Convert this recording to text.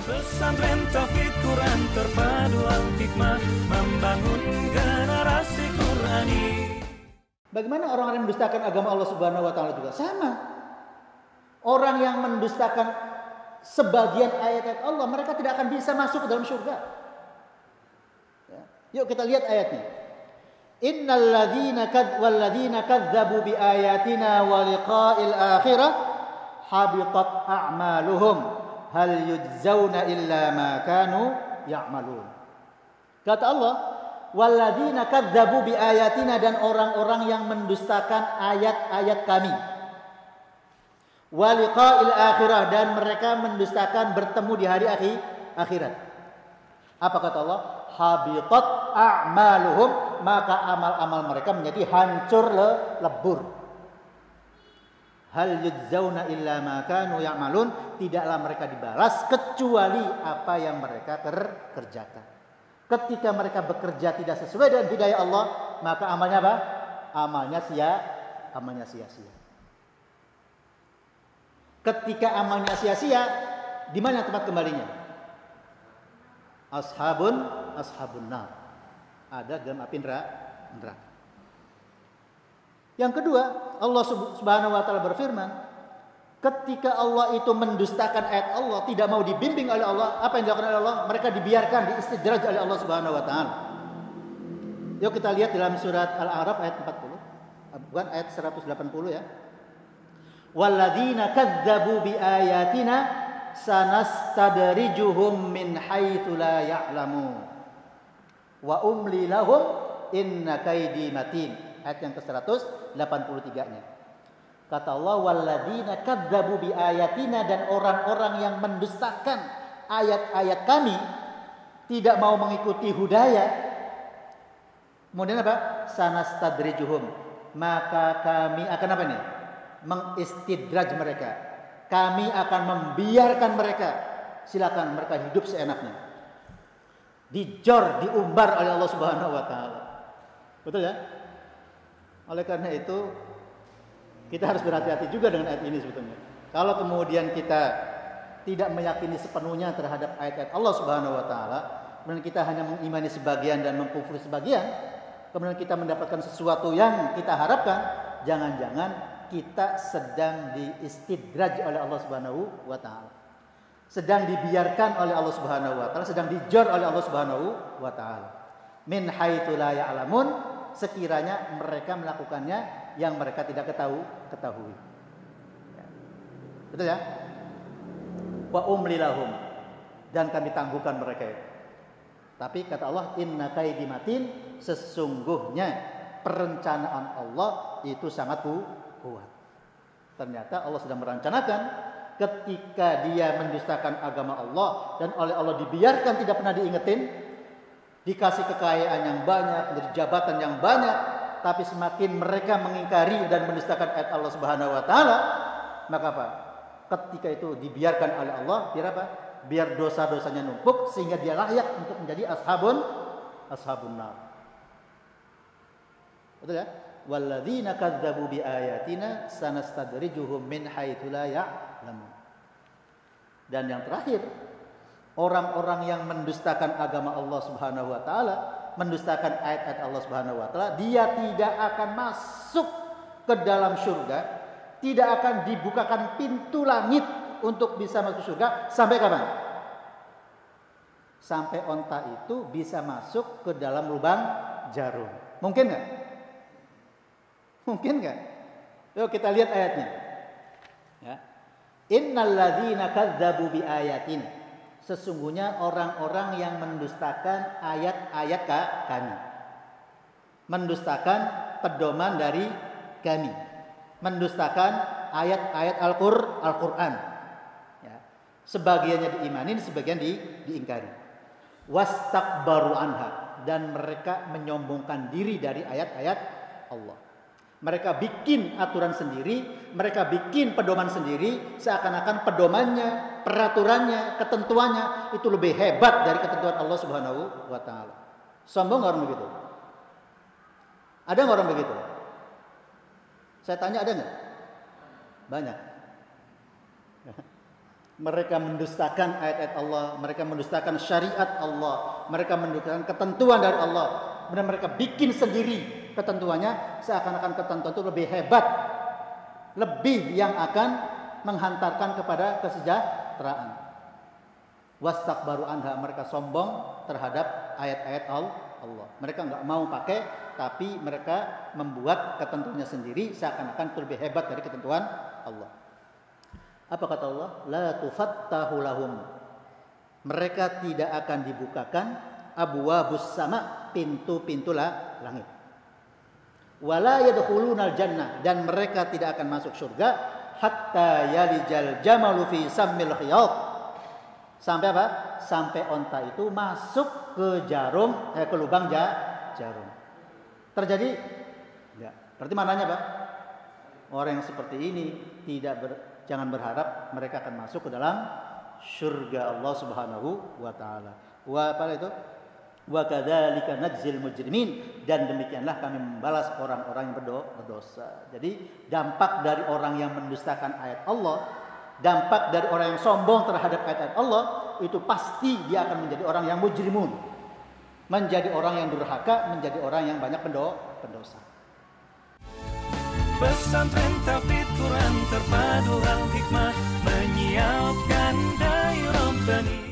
Pesantren Taufik Quran terpadu al-hikmah membangun generasi Qurani. Bagaimana orang yang mendustakan agama Allah Subhanahu wa taala juga sama. Orang yang mendustakan sebagian ayat-ayat Allah, mereka tidak akan bisa masuk ke dalam surga. Ya. Yuk kita lihat ayatnya. Innal ladzina kadzdzabu bi ayatina wa liqa'il akhirah habitat a'maluhum hal yujzauna illa ma kanu ya'malun. Kata Allah, walladzina kadzdzabu bi ayatina, dan orang-orang yang mendustakan ayat-ayat kami. Wa liqa'il akhirah, dan mereka mendustakan bertemu di hari akhirat. Apa kata Allah? Habitat a'maluhum, maka amal-amal mereka menjadi hancur lebur. Hal yujzauna illa ma kanu ya'malun, tidaklah mereka dibalas kecuali apa yang mereka kerjakan. Ketika mereka bekerja tidak sesuai dengan hidayah Allah, maka amalnya apa? Amalnya sia-sia. Ketika amalnya sia-sia, di mana tempat kembalinya? Ashabun nar. Ada dalam api neraka. Yang kedua, Allah Subhanahu wa taala berfirman, ketika Allah itu mendustakan ayat Allah, tidak mau dibimbing oleh Allah, apa yang dilakukan oleh Allah? Mereka dibiarkan, diistidraj oleh Allah Subhanahu wa taala. Yuk kita lihat dalam surat Al-A'raf ayat 40. Bukan ayat 180 ya. Walladzina kadzdzabu biayatina sanastadrijuhum min haitsu la ya'lamun wa umli lahum inna kaidi matin. Ayat yang ke-183-nya. Kata Allah, walladzina kadzdzabu biayatina, dan orang-orang yang mendustakan ayat-ayat kami, tidak mau mengikuti hidayah. Kemudian apa? Sanastadrijuhum, maka kami akan apa nih? Mengistidraj mereka. Kami akan membiarkan mereka. Silakan mereka hidup seenaknya. Dijor, diumbar oleh Allah Subhanahu wa taala. Betul ya? Oleh karena itu kita harus berhati-hati juga dengan ayat ini sebetulnya. Kalau kemudian kita tidak meyakini sepenuhnya terhadap ayat-ayat Allah Subhanahu wa taala, kemudian kita hanya mengimani sebagian dan mengkufuri sebagian, kemudian kita mendapatkan sesuatu yang kita harapkan, jangan-jangan kita sedang diistidraj oleh Allah Subhanahu wa taala. Sedang dibiarkan oleh Allah Subhanahu wa taala, sedang dijor oleh Allah Subhanahu wa taala. Min haitsu la ya'lamun, sekiranya mereka melakukannya yang mereka tidak ketahui. Betul ya? Wa umli lahum, dan kami tangguhkan mereka itu. Tapi kata Allah, inna kaidi matin, sesungguhnya perencanaan Allah itu sangat kuat. Ternyata Allah sedang merencanakan ketika dia mendustakan agama Allah dan oleh Allah dibiarkan, tidak pernah diingetin, dikasih kekayaan yang banyak, menjadi jabatan yang banyak, tapi semakin mereka mengingkari dan mendustakan ayat Allah Subhanahu wa taala, maka apa? Ketika itu dibiarkan oleh Allah, biar apa? Biar dosa-dosanya numpuk sehingga dia layak untuk menjadi ashabun nar. Betul ya? Walladzina kadzdzabu biayatina sanastadrijuhum min haitsu la ya'lamun. Dan yang terakhir, orang-orang yang mendustakan agama Allah Subhanahu wa taala, mendustakan ayat-ayat Allah Subhanahu wa taala, dia tidak akan masuk ke dalam surga, tidak akan dibukakan pintu langit untuk bisa masuk surga sampai kapan? Sampai onta itu bisa masuk ke dalam lubang jarum. Mungkin enggak? Mungkin enggak? Yuk kita lihat ayatnya. Ya. Innal ladzina kadzdzabu biayatina, sesungguhnya orang-orang yang mendustakan ayat-ayat kami, mendustakan pedoman dari kami, mendustakan ayat-ayat Al-Quran. Ya. Sebagiannya diimani, sebagian diingkari. Wastakbaru anha, dan mereka menyombongkan diri dari ayat-ayat Allah. Mereka bikin aturan sendiri, mereka bikin pedoman sendiri, seakan-akan pedomannya, peraturannya, ketentuannya itu lebih hebat dari ketentuan Allah Subhanahu wa taala. Sombong orang begitu? Ada nggak orang begitu? Saya tanya, ada nggak? Banyak. mereka mendustakan ayat-ayat Allah, mereka mendustakan syariat Allah, mereka mendustakan ketentuan dari Allah, kemudian mereka bikin sendiri ketentuannya, seakan-akan ketentuan itu lebih hebat, lebih yang akan menghantarkan kepada kesejahteraan. Wastakbaru anha, mereka sombong terhadap ayat-ayat Allah. Mereka nggak mau pakai, tapi mereka membuat ketentuannya sendiri, seakan-akan itu lebih hebat dari ketentuan Allah. Apa kata Allah? La tufattahu lahum. Mereka tidak akan dibukakan abwabus sama, pintu-pintu langit. Wala yadkhulunal jannah, dan mereka tidak akan masuk surga hatta yalijal jamalu fi sammil khiyat. Sampai apa? Sampai onta itu masuk ke jarum, ke lubang jarum. Terjadi? Enggak. Berarti mananya, Pak? Orang yang seperti ini jangan berharap mereka akan masuk ke dalam surga Allah Subhanahu wa taala. Wa apa itu? Wa kadzalika najzil mujrimin, dan demikianlah kami membalas orang-orang yang berdosa. Jadi dampak dari orang yang mendustakan ayat Allah, dampak dari orang yang sombong terhadap ayat-ayat Allah, itu pasti dia akan menjadi orang yang mujrimun, menjadi orang yang durhaka, menjadi orang yang banyak pendosa. Pesantren Tauhid Quran terpadu al hikmah, menyiapkan dai Rabbani.